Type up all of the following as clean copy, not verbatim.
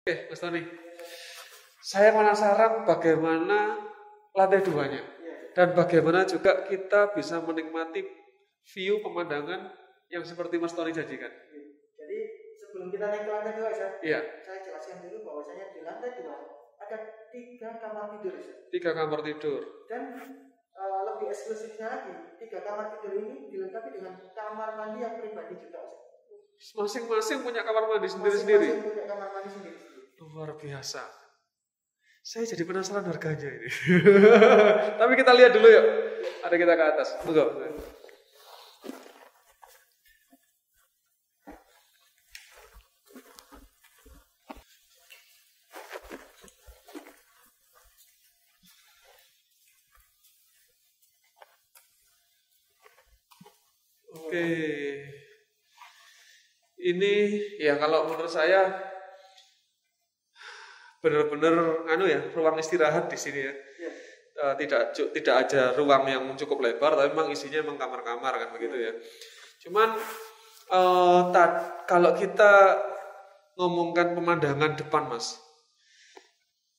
Mas Tony, saya penasaran bagaimana lantai duanya dan bagaimana juga kita bisa menikmati view pemandangan yang seperti Mas Tony janjikan. Jadi sebelum kita naik ke lantai 2, iya, saya jelaskan dulu bahwasanya di lantai 2 ada 3 kamar tidur, 3 kamar tidur. Dan lebih eksklusifnya lagi, 3 kamar tidur ini dilengkapi dengan kamar mandi yang pribadi juga, Masing-masing punya kamar mandi sendiri-sendiri. Masing-masing punya kamar mandi sendiri. Luar biasa. Saya jadi penasaran harganya ini. Tapi kita lihat dulu yuk. Ada kita ke atas. Tunggu. Oke. Ini ya kalau menurut saya benar-benar ruang istirahat di sini ya. Tidak ada ruang yang cukup lebar, tapi memang isinya memang kamar-kamar kan begitu ya. Cuman kalau kita ngomongkan pemandangan depan, Mas,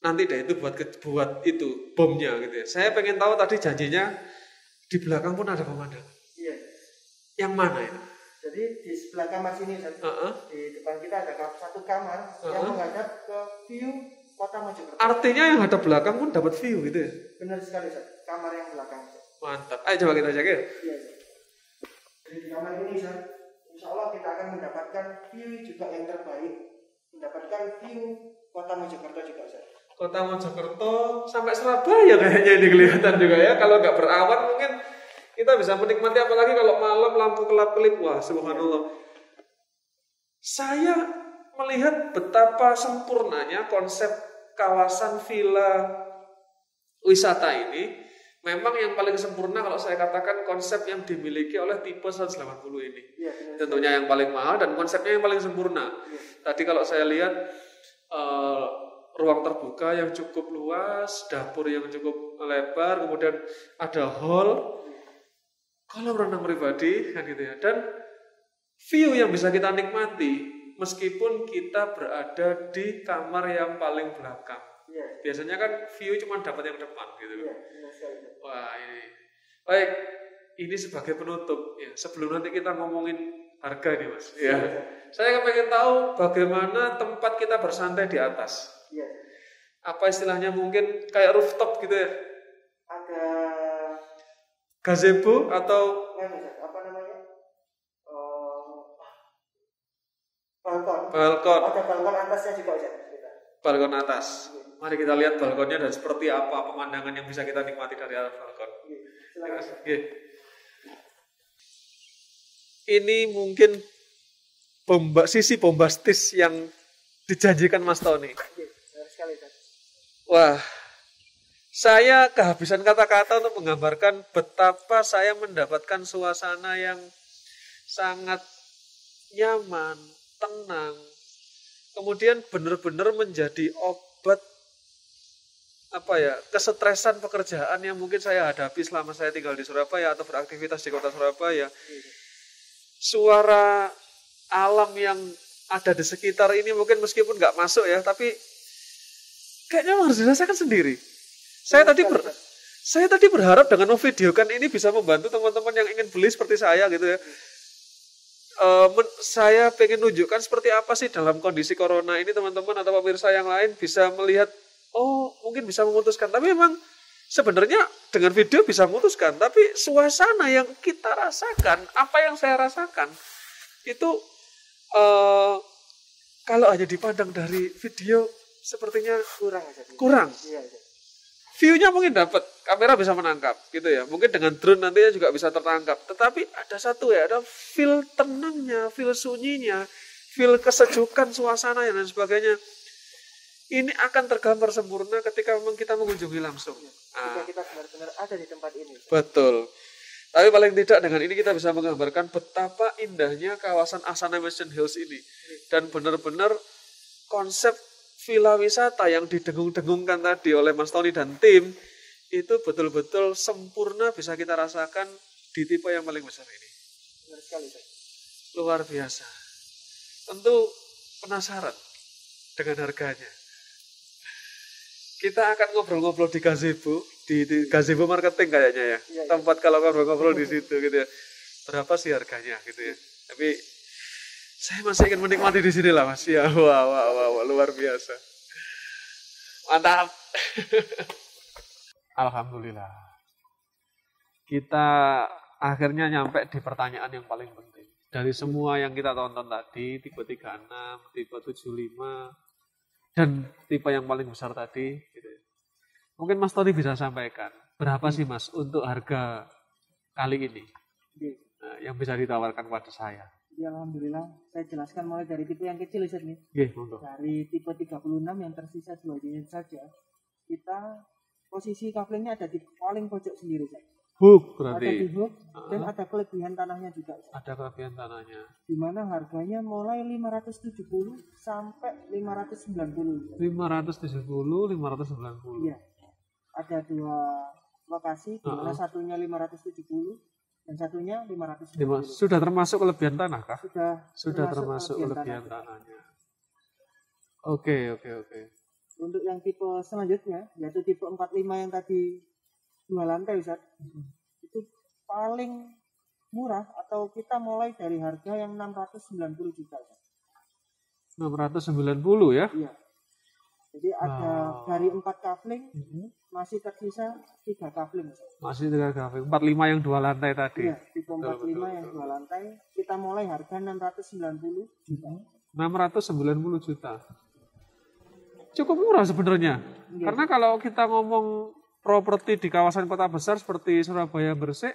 nanti deh itu buat itu bomnya gitu ya. Saya pengen tahu tadi janjinya di belakang pun ada pemandangan. Iya. Yang mana itu? Jadi di sebelah kamar sini, di depan kita ada satu kamar yang menghadap ke view Kota Mojokerto. Artinya yang hadap belakang pun dapat view gitu ya? Benar sekali, kamar yang belakang. Mantap. Ayo coba kita cek ya. Iya, Jadi di kamar ini, insya Allah kita akan mendapatkan view juga yang terbaik, mendapatkan view Kota Mojokerto juga, Kota Mojokerto sampai Surabaya kayaknya ini kelihatan juga ya. Kalau nggak berawan mungkin kita bisa menikmati, apalagi kalau malam lampu kelap-kelip. Wah, subhanallah. Saya melihat betapa sempurnanya konsep kawasan villa wisata ini. Memang yang paling sempurna kalau saya katakan konsep yang dimiliki oleh tipe 180 ini. Ya, tentunya yang paling mahal dan konsepnya yang paling sempurna. Ya. Tadi kalau saya lihat ruang terbuka yang cukup luas, dapur yang cukup lebar, kemudian ada hall, kolam renang pribadi kan gitu ya. Dan view yang bisa kita nikmati meskipun kita berada di kamar yang paling belakang. Ya. Biasanya kan view cuma dapat yang depan gitu. Ya, wah, ini. Baik, ini sebagai penutup ya. Sebelum nanti kita ngomongin harga nih, Mas. Ya. Saya pengen tahu bagaimana tempat kita bersantai di atas. Ya. Apa istilahnya, mungkin kayak rooftop gitu ya? Ada gazebo atau apa namanya? Balkon. Ada balkon atasnya juga, balkon atas. Mari kita lihat balkonnya dan seperti apa pemandangan yang bisa kita nikmati dari atas balkon. Ini mungkin sisi bombastis yang dijanjikan Mas Tony. Wah, saya kehabisan kata-kata untuk menggambarkan betapa saya mendapatkan suasana yang sangat nyaman, tenang. Kemudian benar-benar menjadi obat kesetresan pekerjaan yang mungkin saya hadapi selama saya tinggal di Surabaya atau beraktivitas di kota Surabaya. Suara alam yang ada di sekitar ini mungkin meskipun nggak masuk ya, tapi kayaknya harus dirasakan sendiri. Saya tadi berharap dengan memvideokan ini bisa membantu teman-teman yang ingin beli seperti saya gitu ya. Saya pengen nunjukkan seperti apa sih dalam kondisi corona ini, teman-teman atau pemirsa yang lain bisa melihat, mungkin bisa memutuskan. Tapi memang sebenarnya dengan video bisa memutuskan, tapi suasana yang kita rasakan, apa yang saya rasakan itu kalau hanya dipandang dari video sepertinya kurang. View-nya mungkin dapat, kamera bisa menangkap gitu ya. Mungkin dengan drone nantinya juga bisa tertangkap. Tetapi ada ada feel tenangnya, feel sunyinya, feel kesejukan suasana dan sebagainya. Ini akan tergambar sempurna ketika memang kita mengunjungi langsung. Ketika kita benar-benar ada di tempat ini. Betul. Tapi paling tidak dengan ini kita bisa menggambarkan betapa indahnya kawasan Asana Mansion Hills ini. Dan benar-benar konsep villa wisata yang didengung-dengungkan tadi oleh Mas Tony dan tim, itu betul-betul sempurna bisa kita rasakan di tipe yang paling besar ini. Benar sekali, Pak. Luar biasa. Tentu penasaran dengan harganya. Kita akan ngobrol-ngobrol di gazebo, di gazebo marketing kayaknya ya. Iya. Tempat kalau ngobrol-ngobrol di situ gitu ya. Berapa sih harganya gitu ya. Tapi saya masih ingin menikmati di sini lah Mas. Ya, wah, luar biasa. Mantap. Alhamdulillah. Kita akhirnya nyampe di pertanyaan yang paling penting. Dari semua yang kita tonton tadi, tipe 36, tipe 75, dan tipe yang paling besar tadi, gitu. Mungkin Mas Tony bisa sampaikan, berapa sih Mas untuk harga kali ini yang bisa ditawarkan kepada saya? Ya, alhamdulillah, saya jelaskan mulai dari tipe yang kecil Ustaz nih. Dari tipe 36 yang tersisa 2 unit saja, kita posisi couplingnya ada di paling pojok sendiri Ustaz. Hook berarti. Ada di hook dan ada kelebihan tanahnya juga. Ada kelebihan tanahnya. Di mana harganya mulai 570 sampai 590. 570, 590. Iya. Ada 2 lokasi, di mana satunya 570 dan satunya 590. Sudah termasuk kelebihan tanah kah? Sudah termasuk kelebihan tanahnya. Oke. Untuk yang tipe selanjutnya, yaitu tipe 45 yang tadi 2 lantai Ustaz, itu paling murah atau kita mulai dari harga yang 690 juta. 690 ya? Iya. Jadi ada dari 4 coupling, masih tersisa 3 coupling. Masih 3 coupling. 45 yang 2 lantai tadi. Iya, tipe 45 yang 2 lantai, kita mulai harga 690 juta. 690 juta. Cukup murah sebenarnya. Iya. Karena kalau kita ngomong properti di kawasan kota besar seperti Surabaya, Gresik,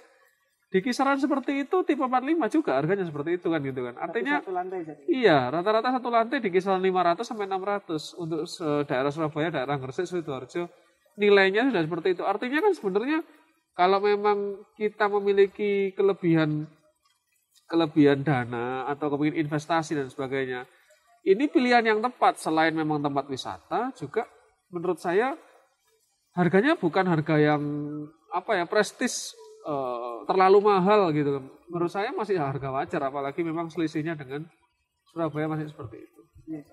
di kisaran seperti itu tipe 45 juga harganya seperti itu kan gitu kan. Artinya satu lantai saja. Iya, rata-rata satu lantai di kisaran 500 sampai 600 untuk daerah Surabaya, daerah Gresik, Sidoarjo. Nilainya sudah seperti itu. Artinya kan sebenarnya kalau memang kita memiliki kelebihan dana atau kepingin investasi dan sebagainya, ini pilihan yang tepat. Selain memang tempat wisata, juga menurut saya harganya bukan harga yang prestis, terlalu mahal gitu. Menurut saya masih harga wajar, apalagi memang selisihnya dengan Surabaya masih seperti itu. Yes.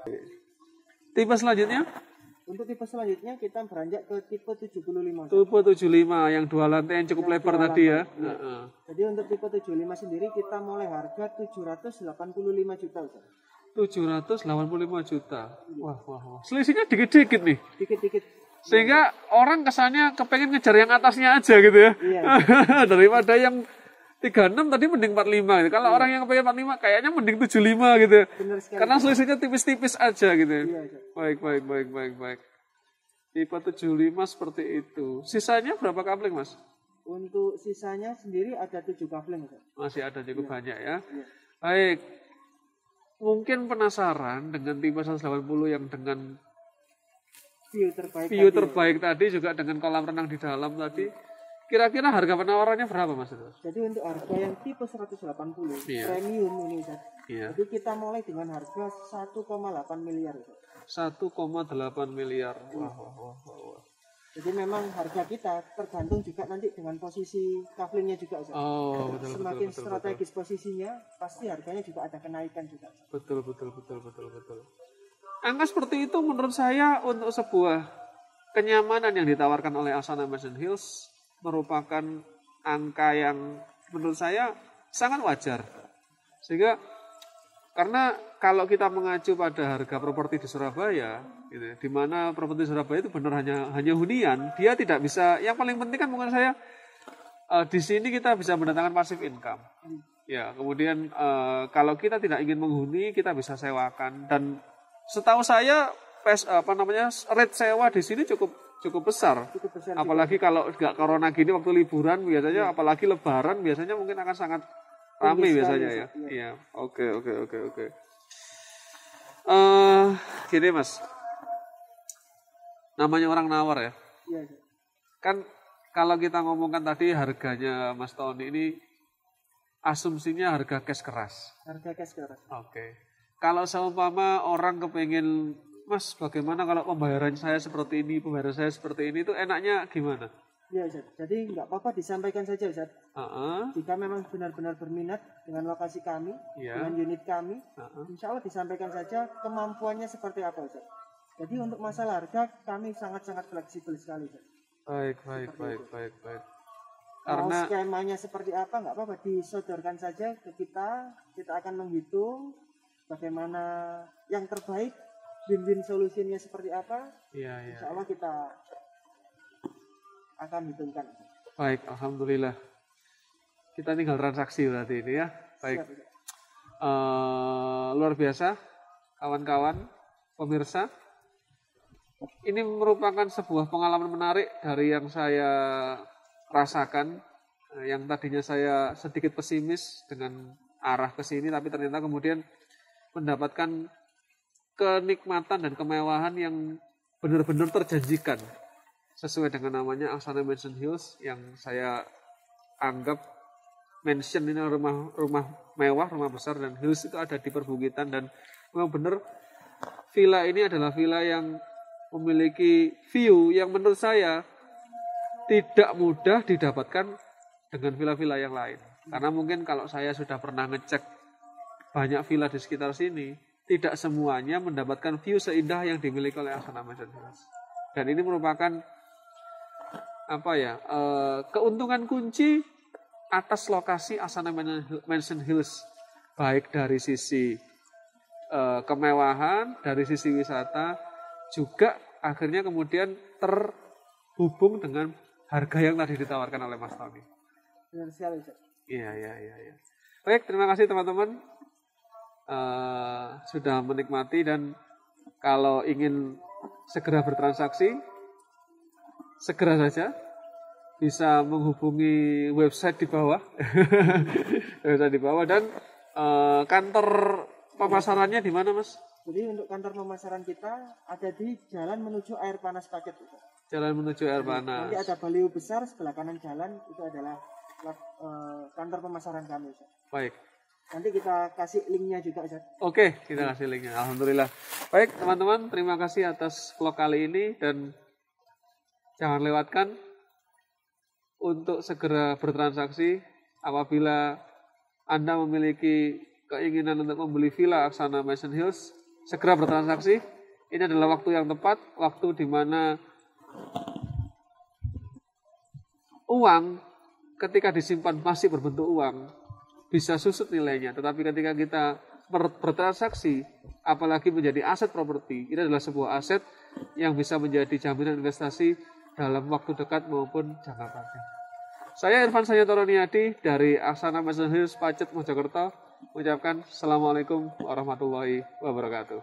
Tipe selanjutnya? Untuk tipe selanjutnya kita beranjak ke tipe 75. Tipe 75 yang 2 lantai yang cukup lebar tadi ya. Jadi untuk tipe 75 sendiri kita mulai harga 785 juta. 785 juta. Wah. Selisihnya dikit-dikit nih. Dikit-dikit. Sehingga orang kesannya kepengen ngejar yang atasnya aja gitu ya. Iya. Daripada yang 36 tadi mending 45 gitu. Kalau orang yang kepengen 45 kayaknya mending 75 gitu. Karena selisihnya tipis-tipis aja gitu. Iya. Baik. Tipe 75 seperti itu. Sisanya berapa coupling, Mas? Untuk sisanya sendiri ada 7 coupling. Masih ada cukup banyak ya. Iya. Baik. Mungkin penasaran dengan tipe 180 yang dengan view terbaik tadi juga dengan kolam renang di dalam tadi. Kira-kira harga penawarannya berapa Mas? Jadi untuk harga yang tipe 180 premium ini Ustaz. Iya. Jadi kita mulai dengan harga 1,8 miliar. 1,8 miliar. Wah. Jadi memang harga kita tergantung juga nanti dengan posisi couplingnya juga Ustaz. Betul. Semakin strategis posisinya, pasti harganya juga ada kenaikan juga. Betul. Angka seperti itu menurut saya untuk sebuah kenyamanan yang ditawarkan oleh Asana Mansion Hills merupakan angka yang menurut saya sangat wajar. Sehingga karena kalau kita mengacu pada harga properti di Surabaya, gitu, di mana properti Surabaya itu benar hanya hunian, dia tidak bisa. Yang paling penting kan menurut saya di sini kita bisa mendatangkan passive income. Ya, kemudian kalau kita tidak ingin menghuni, kita bisa sewakan. Dan setahu saya rate sewa di sini cukup besar. Apalagi kalau nggak corona gini waktu liburan biasanya, apalagi lebaran biasanya mungkin akan sangat ramai biasanya ya. Iya. Oke. Gini Mas. Namanya orang nawar ya. Iya. Kan kalau kita ngomongkan tadi harganya Mas Tony ini asumsinya harga cash keras. Harga cash keras. Oke. Kalau seumpama orang kepengen, Mas bagaimana kalau pembayaran saya seperti ini, pembayaran saya seperti ini, itu enaknya gimana? Ya Ustaz, jadi nggak apa-apa disampaikan saja Ustaz. Jika memang benar-benar berminat dengan lokasi kami, dengan unit kami, insya Allah disampaikan saja kemampuannya seperti apa Ustaz. Jadi untuk masalah harga kami sangat-sangat fleksibel sekali. Baik. Mau Karena skemanya seperti apa nggak apa-apa, disodorkan saja ke kita akan menghitung bagaimana yang terbaik, win-win solusinya seperti apa. Insya Allah kita akan hitungkan. Baik, alhamdulillah. Kita tinggal transaksi berarti ini ya. Baik. Luar biasa, kawan-kawan, pemirsa. Ini merupakan sebuah pengalaman menarik dari yang saya rasakan. Yang tadinya saya sedikit pesimis dengan arah ke sini, tapi ternyata kemudian mendapatkan kenikmatan dan kemewahan yang benar-benar terjanjikan. Sesuai dengan namanya Angsana Mansion Hills yang saya anggap mansion ini rumah mewah, rumah besar, dan hills itu ada di perbukitan, dan memang benar villa ini adalah villa yang memiliki view yang menurut saya tidak mudah didapatkan dengan villa-villa yang lain. Karena mungkin kalau saya sudah pernah ngecek banyak villa di sekitar sini, tidak semuanya mendapatkan view seindah yang dimiliki oleh Angsana Mansion Hills. Dan ini merupakan keuntungan kunci atas lokasi Angsana Mansion Hills, baik dari sisi kemewahan, dari sisi wisata, juga akhirnya kemudian terhubung dengan harga yang tadi ditawarkan oleh Mas Tony. Benar sekali, Ustaz. Iya. Baik, terima kasih teman-teman sudah menikmati, dan kalau ingin segera bertransaksi, segera saja bisa menghubungi website di bawah. Dan kantor pemasarannya di mana, Mas? Jadi untuk kantor pemasaran kita ada di jalan menuju Air Panas Pacet. Jalan menuju Air Panas. Nanti ada baliho besar sebelah kanan jalan, itu adalah kantor pemasaran kami. Baik. Nanti kita kasih linknya juga, Ustaz. Oke, kita kasih linknya. Alhamdulillah. Baik teman-teman, terima kasih atas vlog kali ini, dan jangan lewatkan untuk segera bertransaksi apabila Anda memiliki keinginan untuk membeli villa Angsana Mansion Hills. Segera bertransaksi. Ini adalah waktu yang tepat, waktu di mana uang ketika disimpan masih berbentuk uang bisa susut nilainya. Tetapi ketika kita bertransaksi, apalagi menjadi aset properti, ini adalah sebuah aset yang bisa menjadi jaminan investasi dalam waktu dekat maupun jangka panjang. Saya Irfan Sanyatoro Niadi dari Angsana Mansion Hills Pacet, Mojokerto, mengucapkan Assalamualaikum warahmatullahi wabarakatuh.